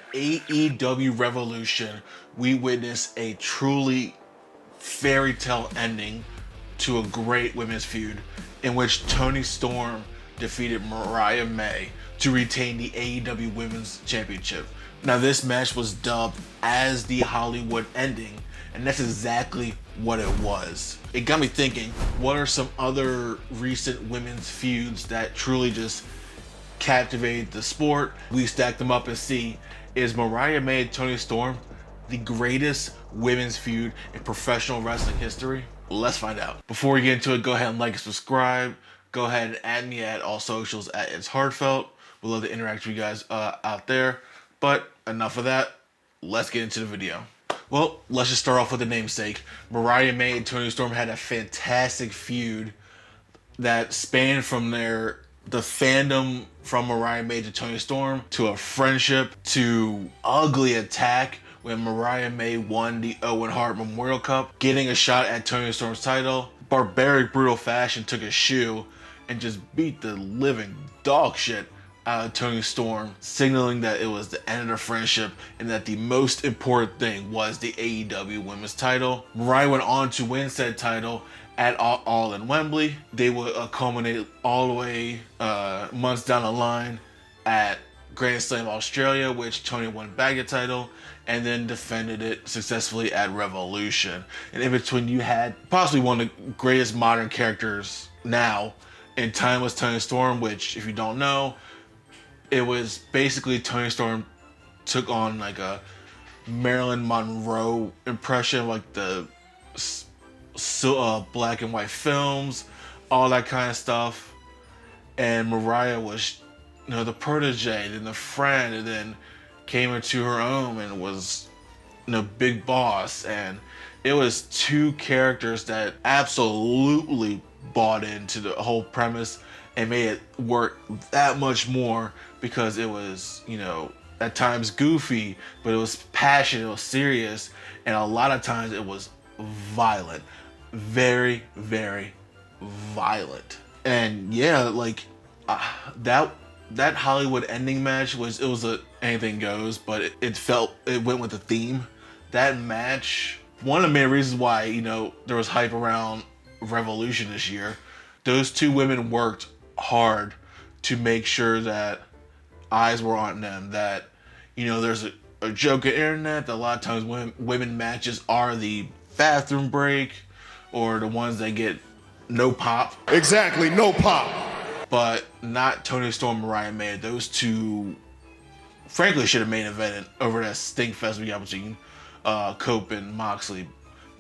At AEW Revolution, we witnessed a truly fairy tale ending to a great women's feud in which Toni Storm defeated Mariah May to retain the AEW Women's Championship. Now, this match was dubbed as the Hollywood ending, and that's exactly what it was. It got me thinking, what are some other recent women's feuds that truly just captivated the sport? We stacked them up and see, is Mariah May and Toni Storm the greatest women's feud in professional wrestling history? Let's find out. Before we get into it, go ahead and like and subscribe. Go ahead and add me at all socials at It's Heartfelt. We'd love to interact with you guys out there. But enough of that. Let's get into the video. Well, let's just start off with the namesake. Mariah May and Toni Storm had a fantastic feud that spanned from the fandom from Mariah May to Toni Storm to a friendship to ugly attack when Mariah May won the Owen Hart Memorial Cup, getting a shot at Toni Storm's title. Barbaric, brutal fashion took a shoe and just beat the living dog shit out of Toni Storm, signaling that it was the end of the friendship and that the most important thing was the AEW Women's title. Mariah went on to win said title at All in Wembley. They would culminate all the way months down the line at Grand Slam Australia, which Toni won back the title and then defended it successfully at Revolution. And in between, you had possibly one of the greatest modern characters now in timeless Toni Storm, which, if you don't know, it was basically Toni Storm took on like a Marilyn Monroe impression, like the black and white films, all that kind of stuff. And Mariah was, the protege, then the friend, and then came into her own and was, big boss. And it was two characters that absolutely bought into the whole premise and made it work that much more, because it was, at times goofy, but it was passionate, it was serious, and a lot of times it was violent. Very, very violent. And yeah, like that Hollywood ending match was a anything goes, but it went with the theme. That match, one of the main reasons why, there was hype around Revolution this year, those two women worked hard to make sure that eyes were on them, that, there's a joke at internet that a lot of times women matches are the bathroom break or the ones that get no pop. Exactly, no pop. But not Toni Storm, Mariah May. Those two, frankly, should have main evented over that stink fest we got between Cope and Moxley.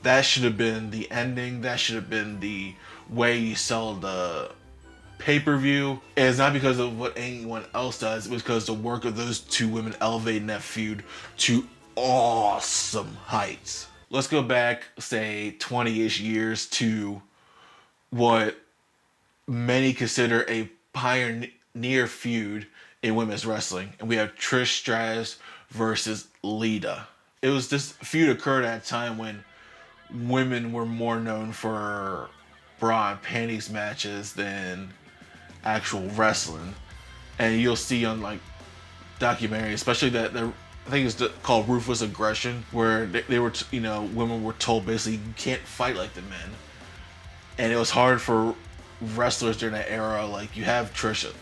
That should have been the ending. That should have been the way you sell the pay-per-view. And it's not because of what anyone else does. It was because the work of those two women elevating that feud to awesome heights. Let's go back, say, 20-ish years to what many consider a pioneer feud in women's wrestling. And we have Trish Stratus versus Lita. This feud occurred at a time when women were more known for bra and panties matches than actual wrestling. And you'll see on like documentaries, especially that I think it's called Ruthless Aggression, where they were, women were told basically you can't fight like the men. And it was hard for wrestlers during that era. Like, you have Trisha,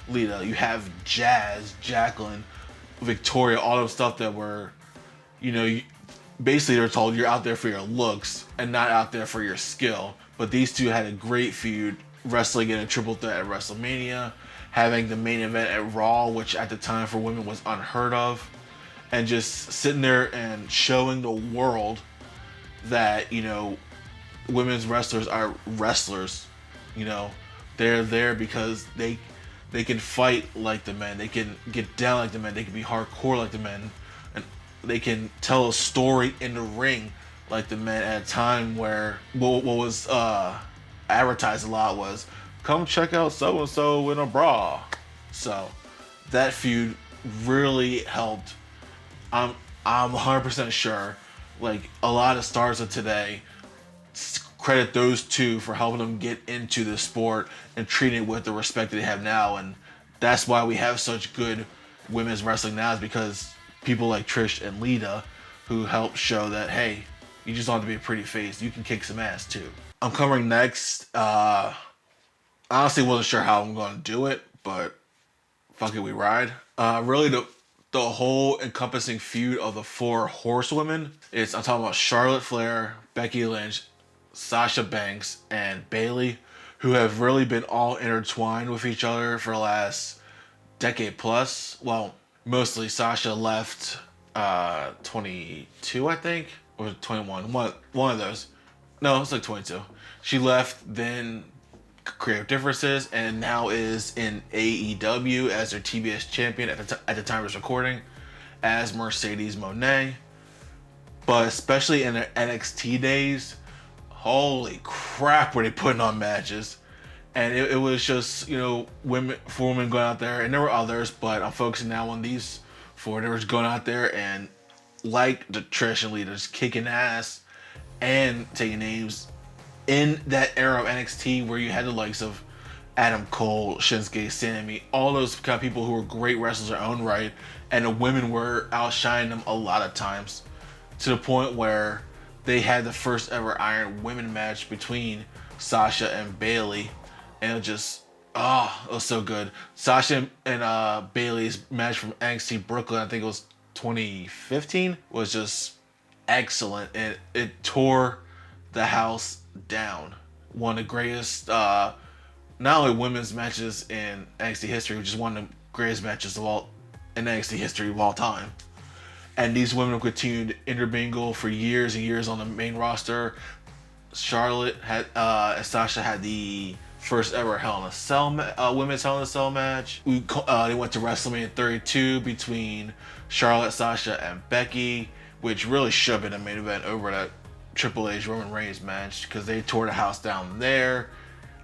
Lita, you have Jazz, Jacqueline, Victoria, all those stuff that were, basically they're told you're out there for your looks and not out there for your skill. But these two had a great feud, wrestling in a triple threat at WrestleMania, having the main event at Raw, which at the time for women was unheard of, and just sitting there and showing the world that, women's wrestlers are wrestlers. They're there because they can fight like the men, they can get down like the men, they can be hardcore like the men, and they can tell a story in the ring like the men, at a time where what was advertised a lot was, come check out so and so in a bra. So that feud really helped. I'm 100% sure, like, a lot of stars of today credit those two for helping them get into the sport and treating it with the respect that they have now. And that's why we have such good women's wrestling now, is because people like Trish and Lita, who helped show that, hey, you just don't have to be a pretty face. You can kick some ass too. I'm covering next. Honestly, wasn't sure how I'm going to do it, but fuck it, we ride. Really, the whole encompassing feud of the four horsewomen is, I'm talking about Charlotte Flair, Becky Lynch, Sasha Banks, and Bayley, who have really been all intertwined with each other for the last decade plus. Well, mostly Sasha left 22, I think, or 21. One of those. No, it's like 22. She left, then creative differences, and now is in AEW as their TBS champion at the time of this recording, as Mercedes Moné. But especially in their NXT days, holy crap, were they putting on matches. And it was just, four women going out there, and there were others, but I'm focusing now on these four. They were just going out there and, like the Trish and Lita, just kicking ass and taking names in that era of NXT where you had the likes of Adam Cole, Shinsuke, Sammy, all those kind of people who were great wrestlers in their own right, and the women were outshining them a lot of times, to the point where they had the first ever Iron Women match between Sasha and Bayley, and it was so good. Sasha and Bayley's match from NXT Brooklyn, I think it was 2015, was just excellent, and it tore the house down. One of the greatest, not only women's matches in NXT history, which is one of the greatest matches of all in NXT history of all time. And these women have continued to intermingle for years and years on the main roster. Charlotte had, Sasha had the first ever Hell in a Cell, women's Hell in a Cell match. They went to WrestleMania 32 between Charlotte, Sasha, and Becky, which really should have been a main event over that Triple H Roman Reigns match, because they tore the house down there.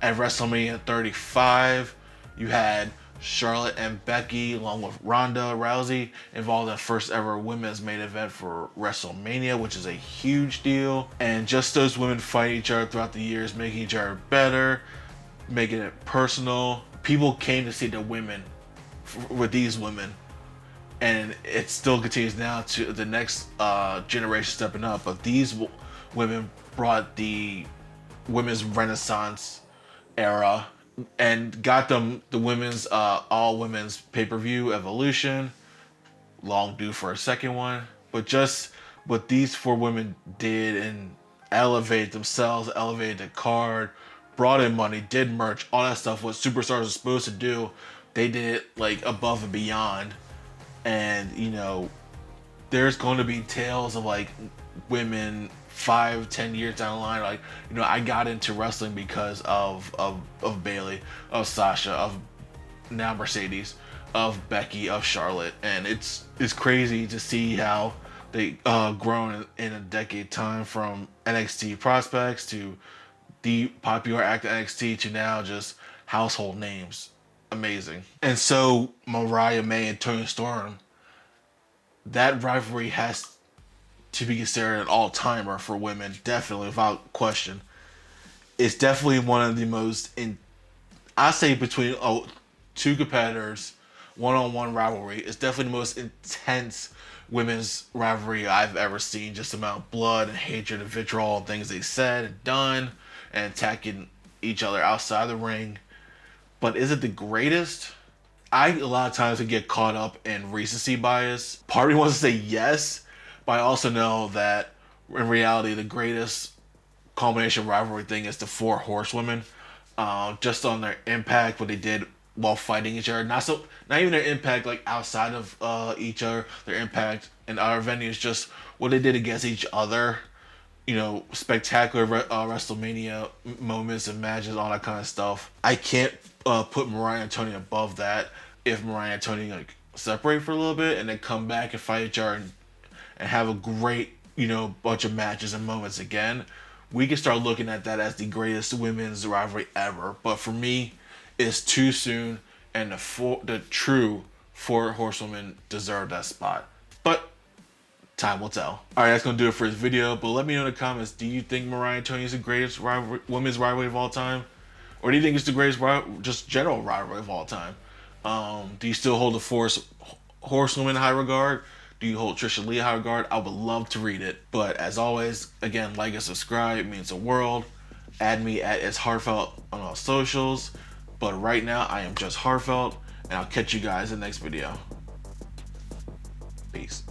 At WrestleMania 35, you had Charlotte and Becky along with Ronda Rousey involved in the first ever women's main event for WrestleMania, which is a huge deal. And just those women fighting each other throughout the years, making each other better, making it personal. People came to see the women with these women, and it still continues now to the next generation stepping up. But these women brought the women's renaissance era and got them the women's all women's pay-per-view Evolution, long due for a second one. But just what these four women did and elevated themselves, elevated the card, brought in money, did merch, all that stuff, what superstars are supposed to do, they did it like above and beyond. And there's going to be tales of like women 5-10 years down the line, like, I got into wrestling because of Bayley, of Sasha, of now Mercedes, of Becky, of Charlotte. And it's crazy to see how they grown in a decade time, from NXT prospects to the popular act of NXT to now just household names. Amazing. And so Mariah May and Toni Storm, that rivalry has to be considered an all-timer for women, definitely, without question. It's definitely one of the most, I say between two competitors, one-on-one rivalry. It's definitely the most intense women's rivalry I've ever seen. Just the amount of blood and hatred and vitriol and things they said and done, and attacking each other outside the ring. But is it the greatest? A lot of times would get caught up in recency bias. Part of me wants to say yes, but I also know that in reality, the greatest culmination rivalry thing is the four horsewomen. Just on their impact, what they did while fighting each other. Not even their impact like outside of each other, their impact in other venues, just what they did against each other. Spectacular WrestleMania moments and matches, all that kind of stuff. I can't put Mariah and Toni above that. If Mariah and Toni separate for a little bit and then come back and fight each other and have a great, bunch of matches and moments again, we can start looking at that as the greatest women's rivalry ever. But for me, it's too soon, and the true four horsewomen deserve that spot. But time will tell. Alright, that's going to do it for this video, but let me know in the comments, do you think Mariah and Toni is the greatest women's rivalry of all time? Or do you think it's the greatest just general rivalry of all time? Do you still hold the four horsewomen in high regard? Do you hold Trisha Lee high regard? I would love to read it. But as always, again, like and subscribe. It means the world. Add me at It's Heartfelt on all socials. But right now, I am just Heartfelt, and I'll catch you guys in the next video. Peace.